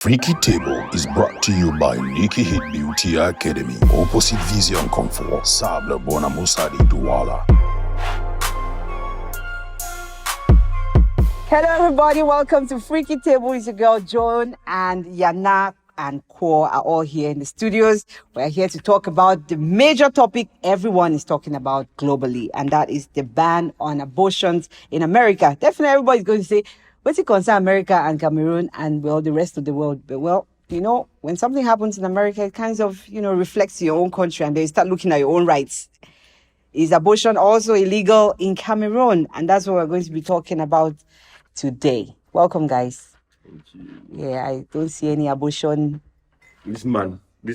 Freaky Table is brought to you by Nikki Hit Beauty Academy, opposite Vision Comfort, Sable Bonamoussa de Douala. Hello everybody, welcome to Freaky Table. It's your girl Joan and Yana and Ko are all here in the studios. We're here to talk about the major topic everyone is talking about globally, and that is the ban on abortions in America. Definitely everybody's going to say, what's it concern America and Cameroon and, well, the rest of the world? But, well, you know, when something happens in America, it kind of, reflects your own country, and then you start looking at your own rights. Is abortion also illegal in Cameroon? And that's what we're going to be talking about today. Welcome, guys. Thank you. Yeah, I don't see any abortion. This man. I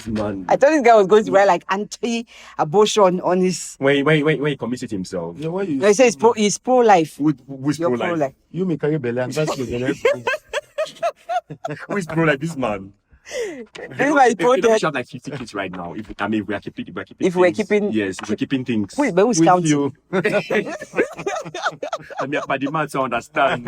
thought this guy was going to write like anti-abortion on his. When he committed himself. Yeah, why you? No, he says he's pro-life. Who's You're pro-life? pro-life. You make carry belly and that's your belly. Who is pro-life? This man. This man is We pro-death. have like 50 kids right now. If we're keeping If we're things. keeping- Yes, if we're keeping things. Who's With counting? you. I mean, but the man to understand.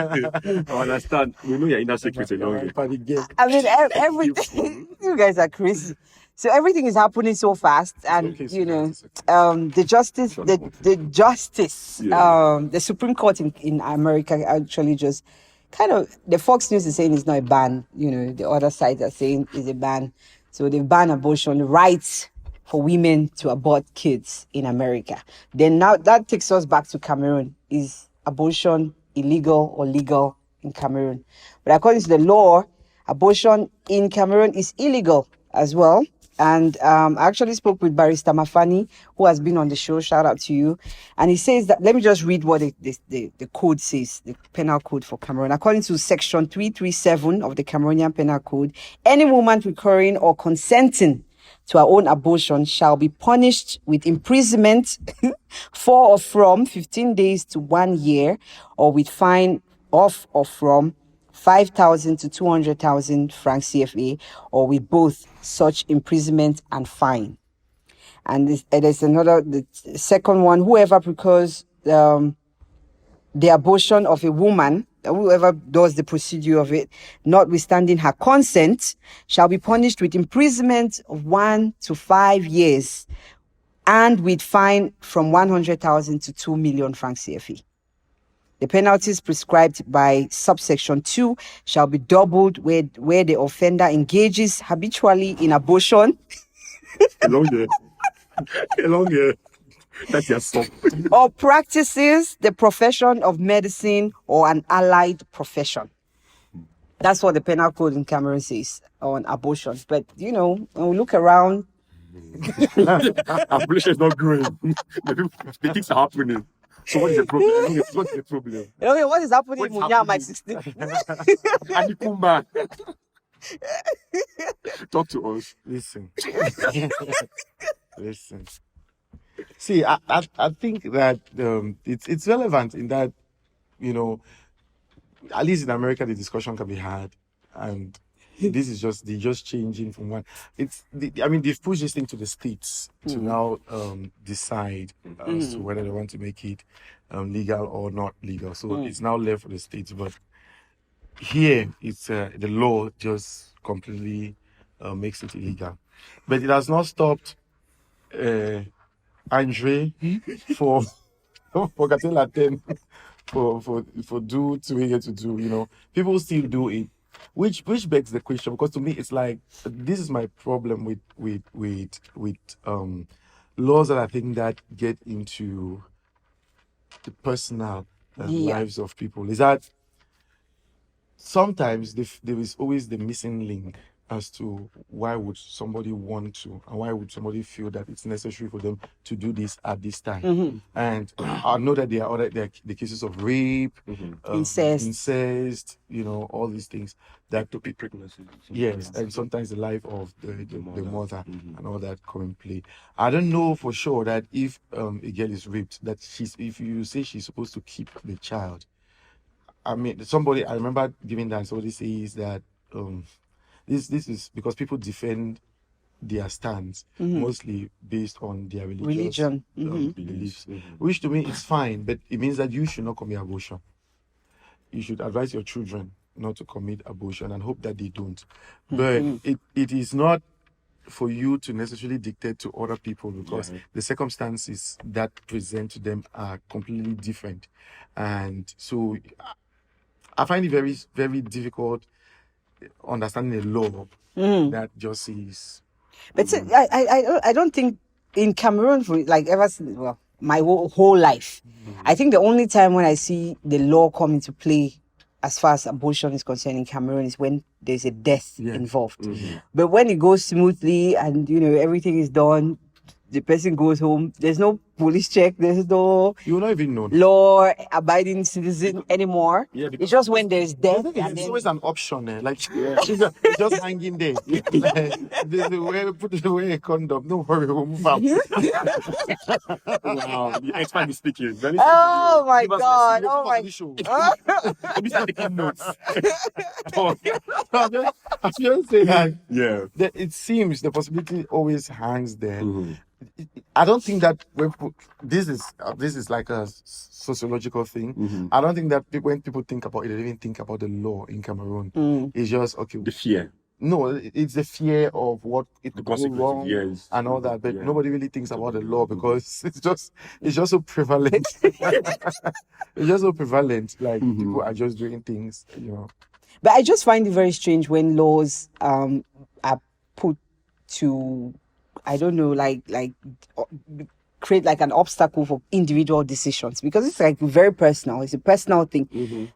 Understand. We know your inner secrets along. I mean, everything. You guys are crazy. So everything is happening so fast, and Okay, the justice, the Supreme Court in America actually just kind of, the Fox News is saying it's not a ban. The other side are saying it's a ban. So they ban abortion, rights for women to abort kids in America. Then now that takes us back to Cameroon. Is abortion illegal or legal in Cameroon? But according to the law, abortion in Cameroon is illegal as well. And I actually spoke with Barrister Mafani, who has been on the show. Shout out to you. And he says that, let me just read what the code says, the penal code for Cameroon. According to section 337 of the Cameroonian Penal Code, any woman recurring or consenting to her own abortion shall be punished with imprisonment for or from 15 days to 1 year, or with fine of or from 5,000 to 200,000 francs CFA, or with both such imprisonment and fine. And there's another, the second one, whoever procures the abortion of a woman, whoever does the procedure of it, notwithstanding her consent, shall be punished with imprisonment of 1 to 5 years, and with fine from 100,000 to 2 million francs CFA. The penalties prescribed by subsection 2 shall be doubled where the offender engages habitually in abortion Along here. That's your song. or practices the profession of medicine or an allied profession. That's what the penal code in Cameroon says on abortion. But, when we look around, Abortion is not growing. The things are happening. So what is the problem? What is the problem? what is happening What's in Munya, my happening? sister? Anikumba. Talk to us. Listen. Listen. See, I think that it's relevant in that, at least in America the discussion can be had, and this is just changing from one. They've pushed this thing to the states to now decide as to whether they want to make it legal or not legal. So it's now left for the states. But here, it's the law just completely makes it illegal. But it has not stopped Andre for getting Latin for do to here to do. People still do it. Which begs the question, because to me it's like, this is my problem with laws that I think that get into the personal lives of people, is that sometimes there is always the missing link as to why would somebody want to, and why would somebody feel that it's necessary for them to do this at this time. And I know that there are the cases of rape, incest, all these things that Ectopic pregnancy. yes, and sometimes the life of the mother and all that come in play. I don't know for sure that if a girl is raped, that if you say she's supposed to keep the child. I remember giving that, somebody says that this is because people defend their stance mostly based on their religion beliefs, which to me is fine, but it means that you should not commit abortion. You should advise your children not to commit abortion and hope that they don't. But it is not for you to necessarily dictate to other people, because the circumstances that present to them are completely different. And so I find it very, very difficult understanding a law that just says. But I don't think in Cameroon, like ever since, well, my whole life, I think the only time when I see the law come into play as far as abortion is concerned in Cameroon is when there's a death involved. But when it goes smoothly and, everything is done, the person goes home, there's no police check, there's no You will not even know. law-abiding citizen anymore. Yeah, it's just when there's death. There's always an option there. Like, it's just hanging there. Put away a condom. Don't worry, we'll move out. Wow, the expert is speaking. Oh my God! Oh my God! Let me start taking notes. I'm just saying that. Yeah. It seems the possibility always hangs there. I don't think that this is like a sociological thing. I don't think that when people think about it, they even think about the law in Cameroon. It's just The fear. No, it's the fear of what it could go wrong and all that. But nobody really thinks about the law because it's just so prevalent. It's just so prevalent. Like people are just doing things, But I just find it very strange when laws are put to, I don't know, like create like an obstacle for individual decisions, because it's like very personal. It's a personal thing.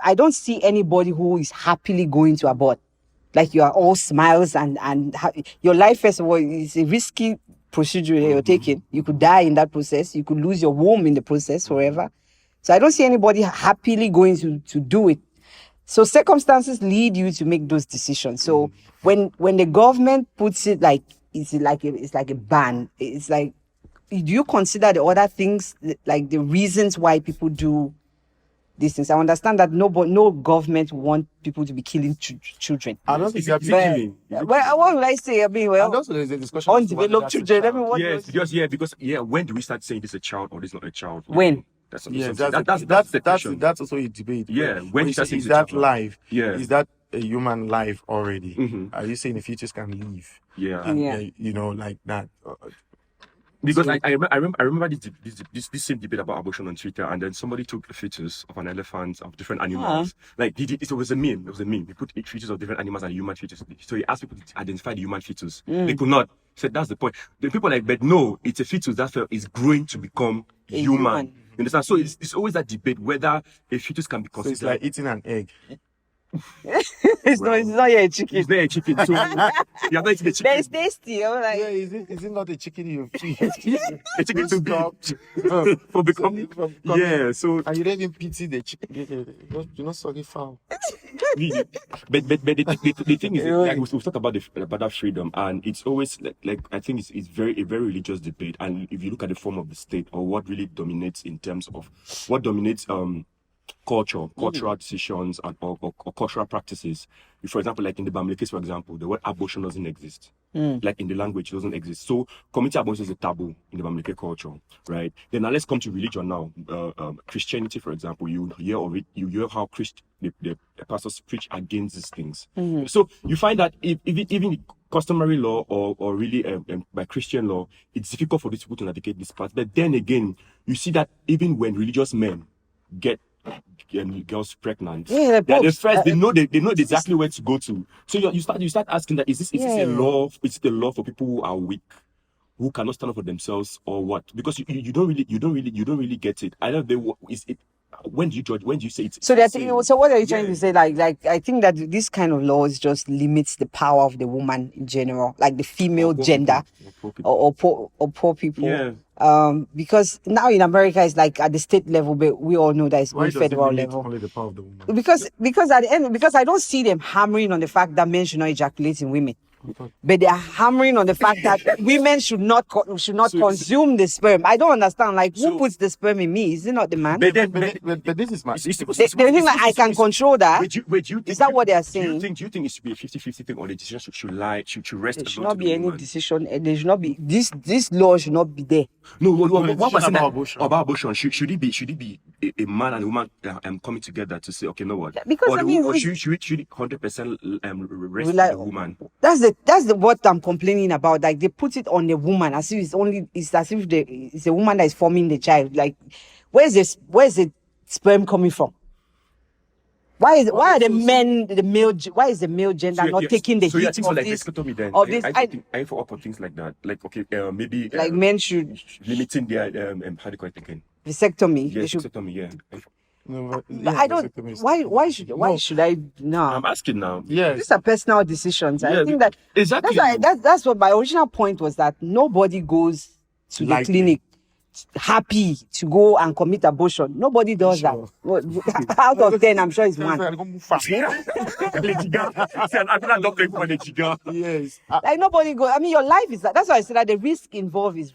I don't see anybody who is happily going to abort. Like you are all smiles and your life, first of all, is a risky procedure that you're taking. You could die in that process. You could lose your womb in the process forever. So I don't see anybody happily going to do it. So circumstances lead you to make those decisions. So when the government puts it like it's like a ban, it's like, do you consider the other things, like the reasons why people do these things? I understand that no government want people to be killing children. I don't think It's killing. Well, what will I say? I mean, well, and also there's a discussion undeveloped children. I mean, what Yes, else? because when do we start saying this is a child or this is not a child? When? That's that's also a debate. Yeah, when you start saying is it's a that child. life? Yeah. Is that a human life already? Are you saying the fetus can live? Yeah. And, like that. Because I remember this same debate about abortion on Twitter, and then somebody took a fetus of an elephant, of different animals. Like it was a meme. It was a meme. They put fetus of different animals and a human fetus. So he asked people to identify the human fetus. They could not. He said that's the point. The people are like, but no, it's a fetus that is growing to become human. You understand? So it's always that debate whether a fetus can be So considered. it's like eating an egg. It's not yet a chicken. It's not a chicken. So you're not eating a But chicken. it's tasty. I'm like, Yeah, is it not a chicken you feed? A chicken to Stop. for becoming. Yeah. So And you don't even pity the chicken. You're not sorry foul. but the thing is, like we've talked about that freedom, and it's always like I think it's a very religious debate. And if you look at the form of the state, or what really dominates in terms of what dominates cultural decisions or cultural practices. For example, like in the Bamile case, for example, the word abortion doesn't exist. Like in the language, it doesn't exist. So community abortion is a taboo in the Bamile culture, right? Then now let's come to religion now. Christianity, for example, you hear how the pastors preach against these things. So you find that even customary law or really by Christian law, it's difficult for these people to navigate this path. But then again, you see that even when religious men get girls pregnant, Yeah, they're the popes. first. They know exactly where to go to. So you start asking that is this a law? Is it a law for people who are weak, who cannot stand up for themselves, or what? Because you don't really get it. I don't know. Is it? When do you judge? When do you say it's? So so what are you trying to say? Like I think that this kind of laws just limits the power of the woman in general, like the female gender, or poor people. Yeah. Because now in America it's like at the state level, but we all know that it's Why on does it federal limit level. only the power of the woman? Because at the end, because I don't see them hammering on the fact that men should not ejaculate in women. but they are hammering on the fact that women should not consume the sperm. I don't understand. Like, who puts the sperm in me? Is it not the man? But this is my. They think like I can control that. Is that what they are saying? Do you think it should be a 50-50 thing, or the decision should lie, should rest? There should not be any decision. There should not be this law should not be there. No, what was about abortion? Should it be a man and a woman coming together to say, okay, no what? Because or should it 100% rest on the woman? That's the what I'm complaining about. Like, they put it on the woman as if it's as if it's a woman that is forming the child. Like, where's the sperm coming from? Why are the male gender not taking the hit of this? I for up on things like that. Like, okay, maybe like men should limiting their how do you call it again? Vasectomy. Yes, vasectomy. Yeah. No, but I don't. Why should I? No, I'm asking now. Yes, these are personal decisions. I think that exactly. That's what my original point was, that nobody goes to the clinic happy to go and commit abortion. Nobody does that. Out of 10, I'm sure it's one. Yes. Like, nobody goes. I mean, your life is that. That's why I said that the risk involved is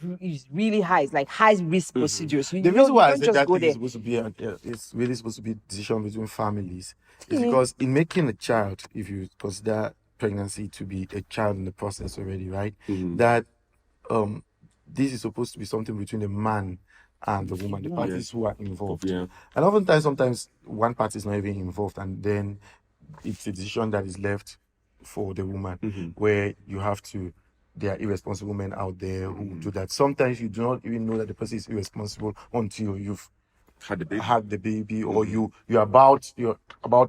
really high. It's like high risk procedures. The reason why I said that thing is supposed to be it's really supposed to be a decision between families is because in making a child, if you consider pregnancy to be a child in the process already, right? That this is supposed to be something between the man and the woman, the parties who are involved. Yeah. And sometimes one party is not even involved, and then it's a decision that is left for the woman, where you have to. There are irresponsible men out there who do that. Sometimes you do not even know that the person is irresponsible until you've had the baby, or you're about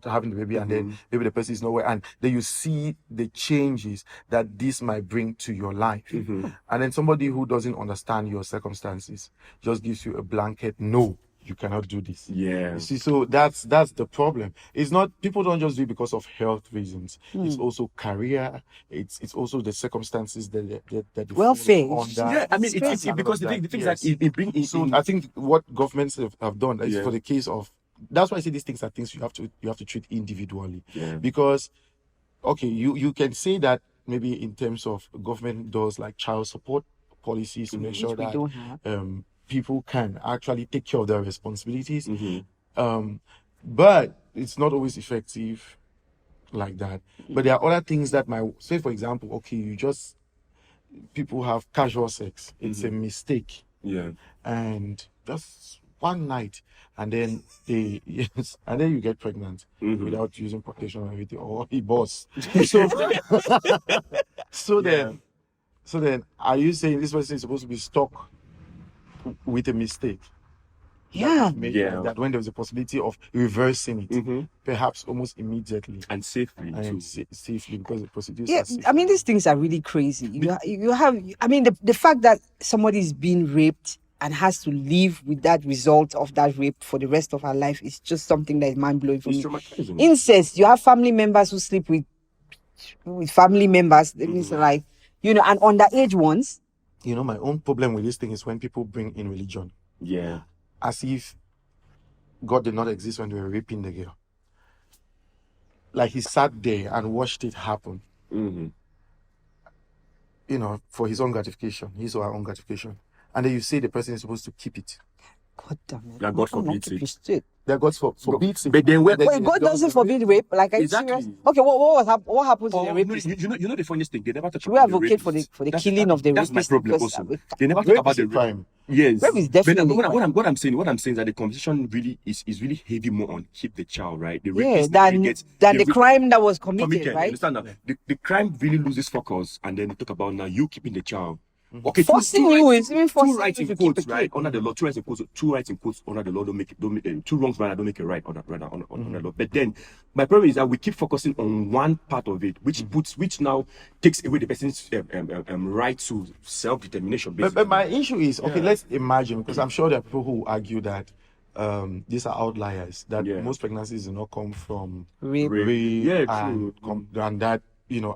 having the baby, and then maybe the person is nowhere, and then you see the changes that this might bring to your life, and then somebody who doesn't understand your circumstances just gives you a blanket no. You cannot do this. Yeah. You see, so that's the problem. It's not, people don't just do it because of health reasons. It's also career. It's also the circumstances that welfare. Yeah, I mean, it's because the thing is that it brings. So I think what governments have done is for the case of. That's why I say these things are things you have to treat individually. Yeah. Because, okay, you can say that maybe in terms of government does like child support policies to make sure that people can actually take care of their responsibilities. But it's not always effective like that. But there are other things that might say, for example, okay, people have casual sex. It's a mistake. Yeah. And just one night, and then and then you get pregnant without using protection or everything, or he boss. So then are you saying this person is supposed to be stuck with a mistake? That when there was a possibility of reversing it, perhaps almost immediately and safely, safely, because the procedures. Yeah, I mean, these things are really crazy. You have, I mean, the fact that somebody is being raped and has to live with that result of that rape for the rest of her life is just something that is mind blowing for me. Incest. You have family members who sleep with family members. That means like, and underage ones. My own problem with this thing is when people bring in religion. Yeah. As if God did not exist when they were raping the girl. Like he sat there and watched it happen. For his own gratification, his or her own gratification. And then you say the person is supposed to keep it. God damn it. God forbids it. That God forbids it. But then wait, God doesn't forbid rape? Like, are you serious? Okay, what happens to the rapist? You know the funniest thing? They never touch about the rapist. We advocate for the killing of the rapist. That's my problem also. They never talk about the crime. Yes. Rape is definitely what I'm saying is that the conversation really is really heavy more on keep the child, right? The rapist than the crime that was committed, right? You understand now? The crime really loses focus, and then they talk about now you keeping the child. Okay, forcing you is even forcing two rights in quotes, right? Under the law, two rights in quotes under the law don't make two wrongs don't make it right under the law. But then my problem is that we keep focusing on one part of it, which now takes away the person's right to self-determination. But my issue is let's imagine, because I'm sure there are people who argue that these are outliers, that most pregnancies do not come from rape and that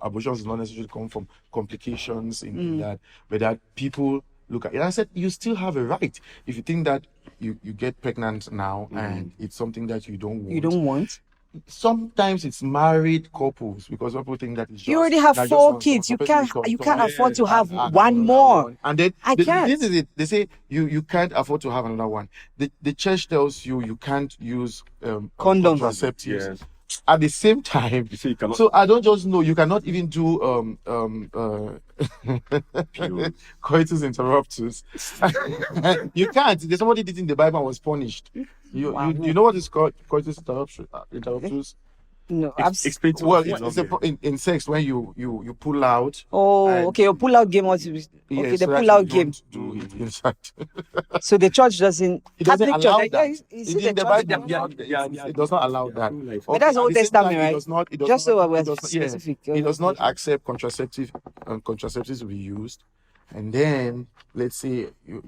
abortions do not necessarily come from complications in that, but that people look at it. And I said, you still have a right. If you think that you get pregnant now and it's something that you don't want. sometimes it's married couples because people think that it's just You already have that 4 just kids. You can't afford to have and one another more. one. And then I can't. this is it. They say you can't afford to have another one. The church tells you can't use Condoms. contraceptives. Yes. At the same time, You say you cannot. so I don't just know you cannot even do coitus interruptus. You can't. There's somebody did in the Bible and was punished. You know what is called coitus interruptus? No, Explain to Well, us. it's in sex when you pull out. Oh, and- okay. Your pull-out game. Okay, Yes, the so that pull-out you game. don't do it inside. So the church doesn't. It doesn't Catholic allow church, that. is In it the the Bible, church? it does not allow that. But that's at Old the same Testament, time, right? It does Just not, so we're it does not- yeah, specific. it does not accept contraceptives to be used. And then let's say you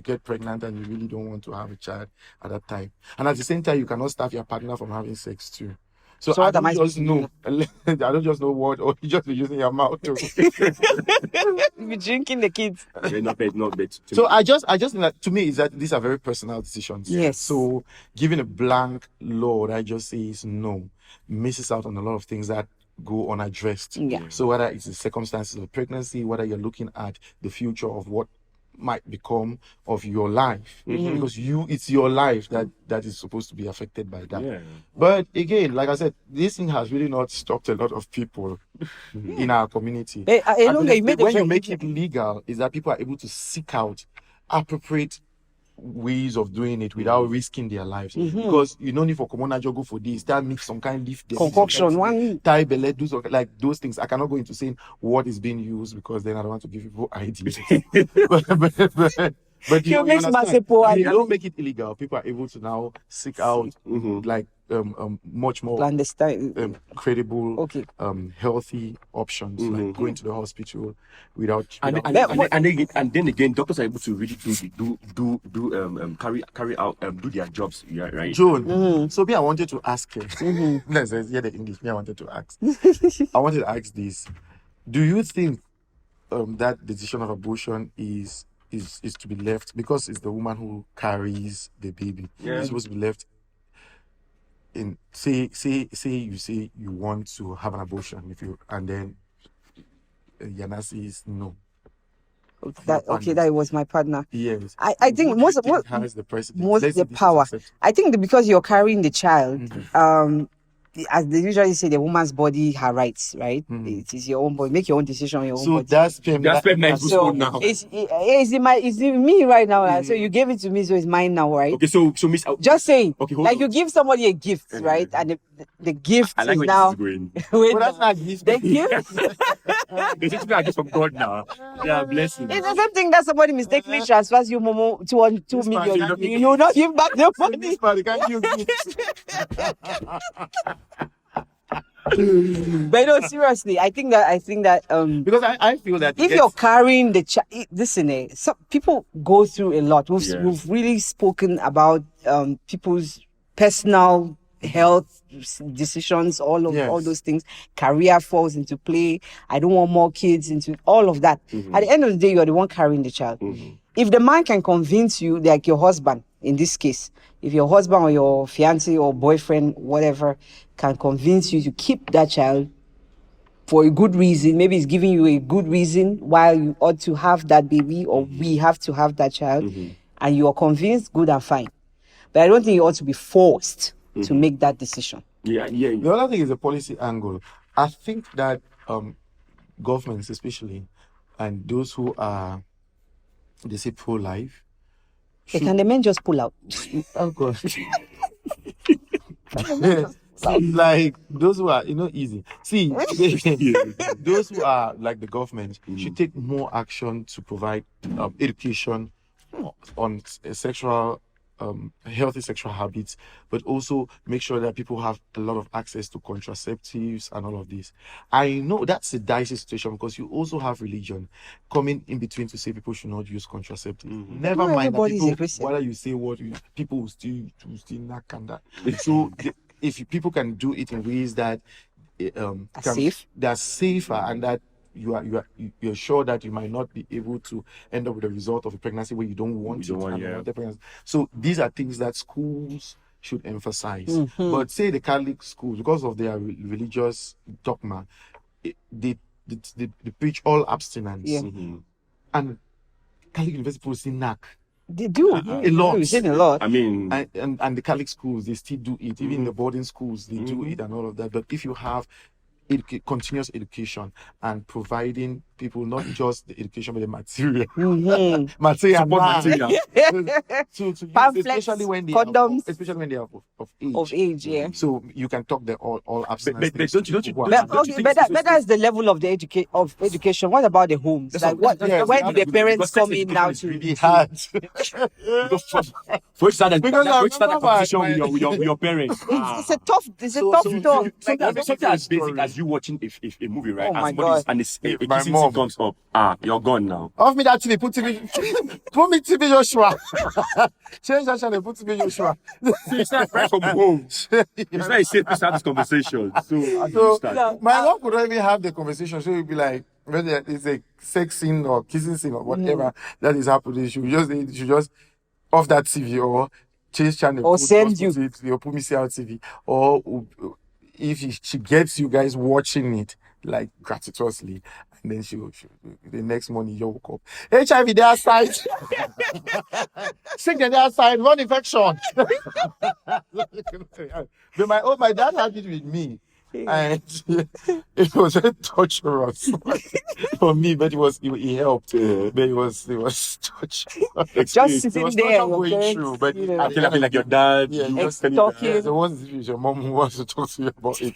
get pregnant and you really don't want to have a child at that time. And at the same time, you cannot stop your partner from having sex too. So I what am I don't just supposed know. I don't just know what, or you just be using your mouth to. You be drinking the kids. Not bad. So I just to me is that these are very personal decisions. Yes. So giving a blank law that just says no misses out on a lot of things that go unaddressed. Yeah. So whether it's the circumstances of pregnancy, whether you're looking at the future of what might become of your life, because it's your life that is supposed to be affected by that. Yeah. But again, like I said, this thing has really not stopped a lot of people in our community. Hey, I Elonga, believe you made that a when you very- make it legal, is that people are able to seek out appropriate ways of doing it without risking their lives. Because you don't need for common go for this, that mix some kind of leaf Concoction, one- tie belly, do some, like those things. I cannot go into saying what is being used because then I don't want to give people ideas. But You you mix understand, masepo when you and- don't make it illegal, people are able to now seek out like much more Understand? credible, Okay. healthy options, like going to the hospital without. And then again, doctors are able to really carry out do their jobs, yeah, right? Joan, so me, I wanted to ask you. Let's hear the English. Me, I wanted to ask. I wanted to ask this: do you think that decision of abortion is to be left because it's the woman who carries the baby? Yeah. It's supposed to be left in say you want to have an abortion and then Yana says no. That was my partner. Yes. I think Who do you think has the precedence? most Let's the say this is power. accepted. I think because you're carrying the child, as they usually say, the woman's body, her rights, right? It is your own body. Make your own decision on your own So body. that's So it's me right now. Right? So you gave it to me, so it's mine now, right? Okay, so Miss, Just saying, Okay, hold like on. you give somebody a gift, right? And the gift I like is where now. this is going. Wait, But that's not gift. the gift. This is I just from God now. Yeah, blessing. It's the same thing that somebody mistakenly transfers you Momo 2 This man, million. you You will not give back the So money. this part, you can't use gift. But no, seriously, I think that Because I feel that if you're carrying the child, listen, some people go through a lot. We've really spoken about people's personal health decisions, all those things. Career falls into play. I don't want more kids into all of that. At the end of the day, you're the one carrying the child. If the man can convince you, like your husband in this case, if your husband or your fiance or boyfriend, whatever, can convince you to keep that child for a good reason, maybe he's giving you a good reason why you ought to have that baby or we have to have that child, and you are convinced, good and fine. But I don't think you ought to be forced to make that decision. Yeah. The other thing is the policy angle. I think that governments, especially, and those who are, they say pro-life, Can the men just pull out? oh God. Like those who are, easy. See, those who are like the government should take more action to provide education on sexual, healthy sexual habits, but also make sure that people have a lot of access to contraceptives and all of this. I know that's a dicey situation because you also have religion coming in between to say people should not use contraceptives. Never Not mind that everybody is a people, Christian. whether you say what, people will still knock and that. So if people can do it in ways that Safe. that's safer and that you're sure that you might not be able to end up with a result of a pregnancy where you don't want You don't it. want, and yeah. unwanted pregnancy. So these are things that schools should emphasize. But say the Catholic schools, because of their religious dogma, they preach all abstinence. Yeah. And Catholic university people still knack. They do a lot. We've seen a lot. I mean, and the Catholic schools, they still do it. Even the boarding schools, they do it and all of that. But if you have continuous education and providing people not just the education but the material, material, to use, Pamphlets, especially when they condoms, especially when they are of age. Of age, yeah. So you can talk the all abstinence. but don't you But that is the level of the education. What about the homes? Like when do the parents come in now to really hard? For start a Because conversation with your parents. It's a tough talk. Something as basic as you watching a movie, right? Oh my and God. a My kissing mom. scene comes up. You're gone now. Off me that TV, put me TV Joshua. Change that channel, put TV Joshua. It's not right from home. It's not a safe place to have this conversation. So my mom could not even have the conversation. She would be like, when it's a sex scene or kissing scene or whatever that is happening, she just off that TV or change channel Or send you. or put me see out TV, or if she gets you guys watching it like gratuitously, and then she the next morning you woke up, HIV there outside, sick there outside, run infection. But my dad had it with me. And it was very torturous for me, but it helped. But it was torturous. Just sitting there, your going parents, through, but I feel like your dad. yeah, you just talking. the ones with your mom who wants to talk to you about it,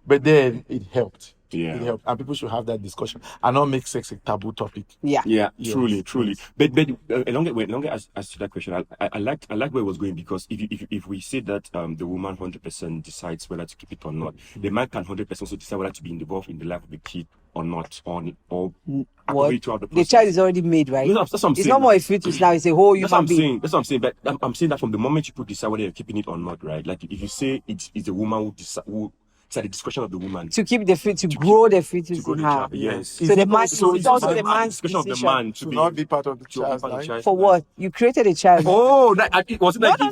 but then it helped. Yeah. It helped, and people should have that discussion and not make sex a taboo topic. Yeah. Yeah, truly. But longer as to that question, I like where it was going, because if we say that the woman 100% decides whether to keep it or not, the man can 100% also decide whether to be involved in the life of the kid or not, or What? The child is already made, right? No, that's what I'm It's saying. not more a fetus now, it's a whole That's what human I'm being. saying. That's what I'm saying. But I'm saying that from the moment you decide whether you're keeping it or not, right? Like if you say it's the woman it's at the discretion of the woman To keep the fetus, to grow the fetus to grow in the her. child. Yes. So the man, So it's also the at the man's discretion of the decision. man To not be part of the child's life. For what? You created a child. Oh, it wasn't No. Two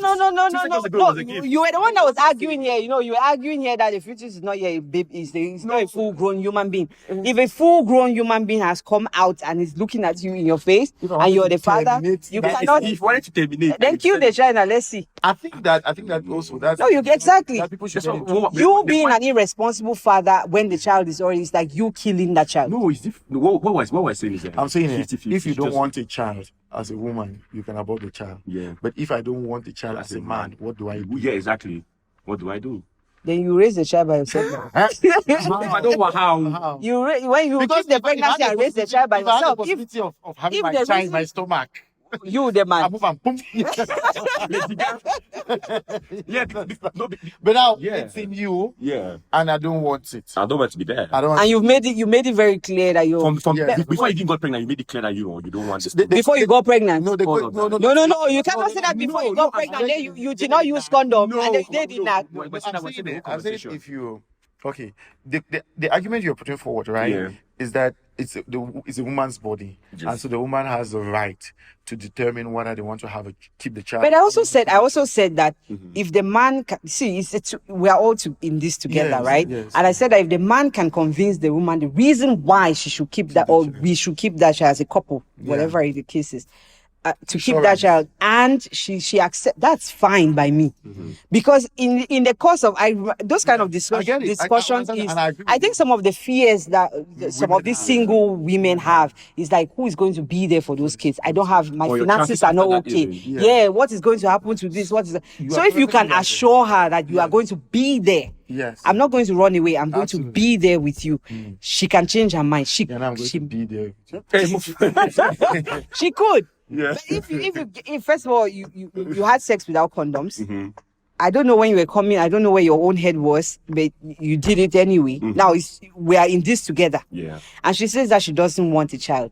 seconds ago it was a gift. You were the one that was arguing here. You were arguing here that the fetus is not yet a baby. It's not a full-grown human being. If a full-grown human being has come out and is looking at you in your face, and you're the father, you cannot. If you wanted to terminate, Then kill the child and let's see. I think that also that's No, exactly. that people should That's get what- it. You being an irresponsible father when the child is already, it's like you killing that child. No, it's different. What was saying is that I'm saying 50-50, if you don't just- want a child as a woman, you can abort the child. Yeah. But if I don't want a child as a man, what do I do? Yeah, exactly. What do I do? Then you raise the child by yourself. I don't want how. When you keep the pregnancy and raise the child by if I had the yourself, possibility of having if my the child in my reason- stomach, you the I man. move and boom. Yeah, But now Yeah. it's in you, yeah. and I don't want it. I don't want to be there. I don't want And you made it very clear that you Before you even got pregnant, you made it clear that you don't want this. before you got pregnant. No, All of that. No, you cannot say that before you got pregnant. Then you did not use condom, and they did not. I'm saying if you the argument you're putting forward, right, Yeah. is that it's a woman's body, Yes. and so the woman has the right to determine whether they want to keep the child. But I also said that if the man can, see, we are all in this together, Yes, right? yes. And I said that if the man can convince the woman the reason why she should keep that, or we should keep that child as a couple, whatever the case is, to keep that child, and she accept, that's fine by me, because in the course of those kind of discussions, I think some of the fears that some of these single women have is like, who is going to be there for those kids? I don't have, my Or your finances chances are not after that okay. even. Yeah, what is going to happen to this? So if you can assure her that you are going to be there. Yes. I'm not going to run away. I'm going to Absolutely. be there with you. She can change her mind. and I'm going to be there. She could. Yeah. But if first of all you had sex without condoms, I don't know when you were coming. I don't know where your own head was, but you did it anyway. Now we are in this together. Yeah. And she says that she doesn't want a child.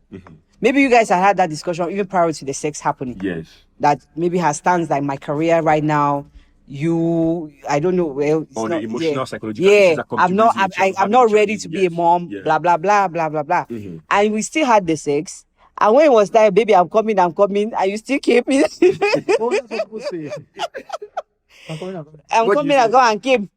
Maybe you guys had that discussion even prior to the sex happening. Yes. That maybe her stance, like, my career right now, I don't know. Well, it's Or not, the emotional, yeah. psychological Yeah, issues that come I'm to not. raising a child, I'm having not a child. ready to be a mom. Yeah. Blah blah blah blah blah blah. And we still had the sex. And when it was time, baby, I'm coming, and you still came in. I'm What coming, you I say? go and came.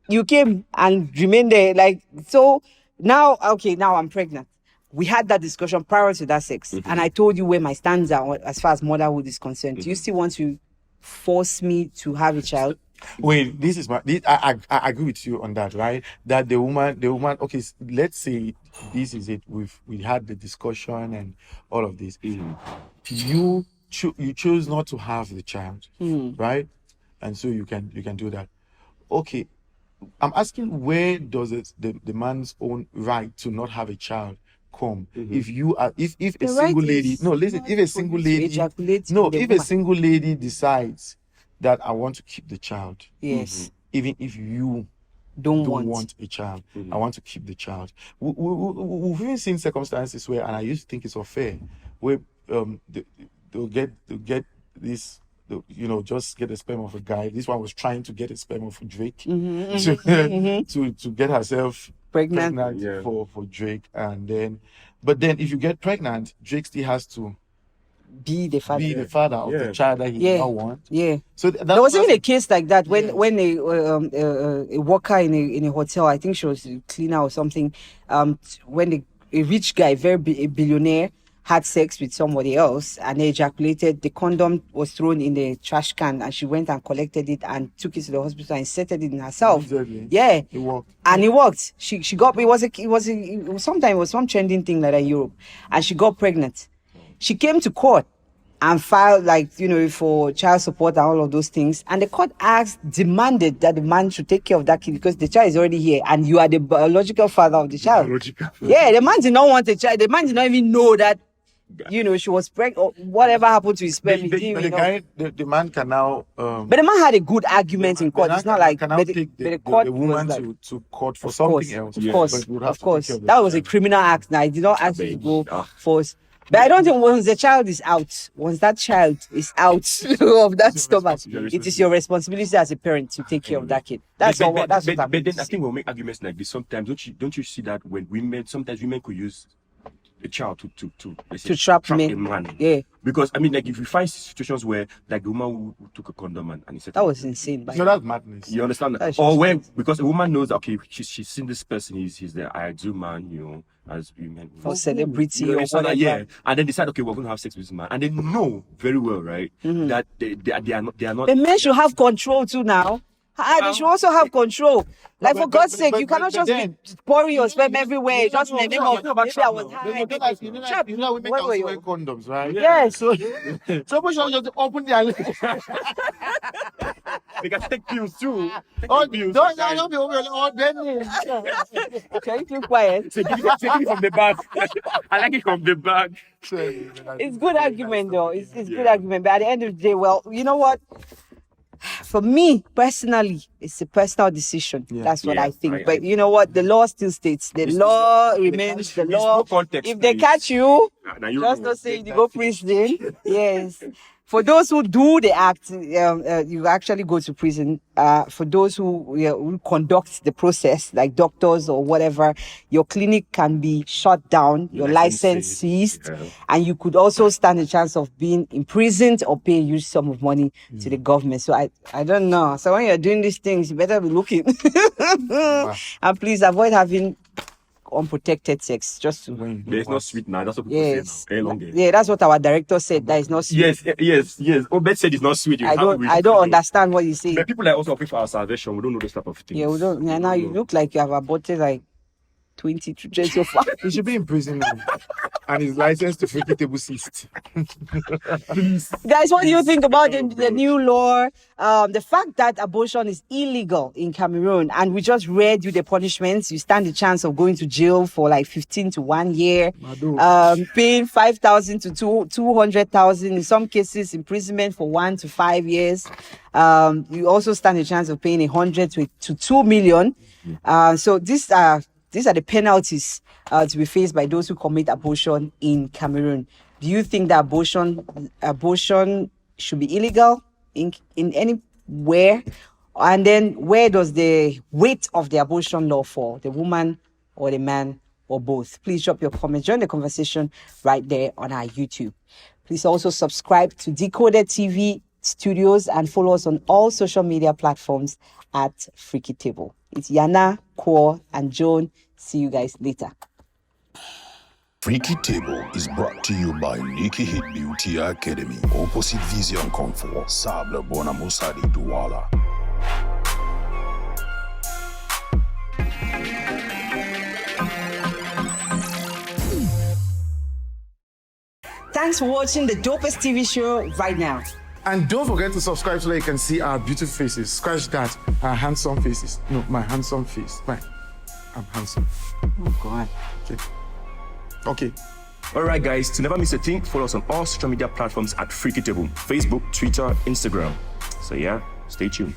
You came and remained there. Like, so now, okay, now I'm pregnant. We had that discussion prior to that sex. And I told you where my stands are as far as motherhood is concerned. Do you still want to force me to have a child? Wait, I agree with you on that, right? That the woman, okay, let's say this is it. We had the discussion and all of this. You chose not to have the child, right? And so you can do that. Okay, I'm asking, where does the man's own right to not have a child come? If you are, if a The single right lady, is no, listen, not if a for single you to lady, ejaculate no, in the if a woman. single lady decides that I want to keep the child, Yes. even if you Don't don't want. want a child, I want to keep the child. We've even seen circumstances where, and I used to think it's unfair, where they'll get this, just get the sperm of a guy. This one was trying to get a sperm of Drake to get herself Pregnant. Yeah. for Drake, but then if you get pregnant, Drake still has to Be the father. be the father of the Yeah. child that he Yeah. now wants. Yeah. So There was even a case like that when Yes. when a worker in a hotel, I think she was a cleaner or something, when a rich guy, a billionaire, had sex with somebody else and they ejaculated, the condom was thrown in the trash can and she went and collected it and took it to the hospital and inserted it in herself. Exactly. Yeah. It worked. And it worked. She got, it was some trending thing like that in Europe, and she got pregnant. She came to court and filed, for child support and all of those things. And the court demanded that the man should take care of that kid because the child is already here and you are the biological father of the child. Yeah, the man did not want a child. The man did not even know that, she was pregnant or whatever happened to his sperm. He didn't But even the know. guy, the man can now. But the man had a good argument in court. It's not like, can now but take the court the was woman like, to court for of something course, else. of course, but would have of to take course. care of the That was a child. criminal act. Now, I did not ask you to go Ah. first. But I don't think once the child is out, once that child is out of that stomach, it is your responsibility as a parent to take care of that kid. That's but, all. but, That's but, what I'm but then to I say. think we'll make arguments like this sometimes. Don't you see that when sometimes women could use a child to let's say, To trap a men. man. Yeah, Because I mean, like if you find situations where like the woman who took a condom and he said that was insane. No, that's madness. you understand That's or just when because a woman knows okay she's seen this person he's the ideal man as women For celebrity you or understand that, whatever. yeah, and then decide okay we're going to have sex with this man and they know very well right that they are not The men should have control too now. They should also have control. Like, for God's sake, you cannot just be pouring your sperm everywhere. Just in the name of maybe I was high. You know that women can also wear condoms, right? Yes. So someone should just open their lips. they can take pills too. Oh, don't be over Benny. Can you keep quiet? Take it from the back. I like it from the back. It's good argument though. It's good argument. But at the end of the day, well, you know what? For me personally, it's a personal decision. That's what I think. But you know what? The law still states. The law remains the law. No context, if they please. catch you, Now you just know. don't say you go prison. Yes. For those who do the act, you actually go to prison. For those who conduct the process, like doctors or whatever, your clinic can be shut down, your license seized, and you could also stand a chance of being imprisoned or pay a huge sum of money to the government. So I don't know. So when you're doing these things, you better be looking. And please avoid having unprotected sex. Just to There's no sweet now. That's what people say now. Yeah, that's what our director said. That is not sweet. Yes. Obed said it's not sweet. I don't understand what you say. But people are also hoping for our salvation. We don't know those type of things. Yeah, we don't. Yeah, now you look like you have aborted like 20 children so far. He should be in prison now. And his license to freaky table ceased. Guys, what do you think about the new law? The fact that abortion is illegal in Cameroon, and we just read you the punishments. You stand the chance of going to jail for like 15 to 1 year, paying 5,000 to 200,000, in some cases imprisonment for 1 to 5 years. You also stand a chance of paying 100 to 2 million. So these are the penalties to be faced by those who commit abortion in Cameroon. Do you think that abortion should be illegal in anywhere? And then where does the weight of the abortion law fall? The woman or the man or both? Please drop your comments. Join the conversation right there on our YouTube. Please also subscribe to Decoded TV Studios and follow us on all social media platforms at Freaky Table. It's Yana, Core, and Joan. See you guys later. Freaky Table is brought to you by Nikki Hit Beauty Academy. Opposite Vision Comfort. Sable Bona Musadi Douala. Thanks for watching the dopest TV show right now. And don't forget to subscribe so that you can see our beautiful faces. Scratch that, our handsome faces. No, my handsome face. I'm handsome. Oh, God. Okay. All right, guys, to never miss a thing, follow us on all social media platforms at Freaky Table. Facebook, Twitter, Instagram. So yeah, stay tuned.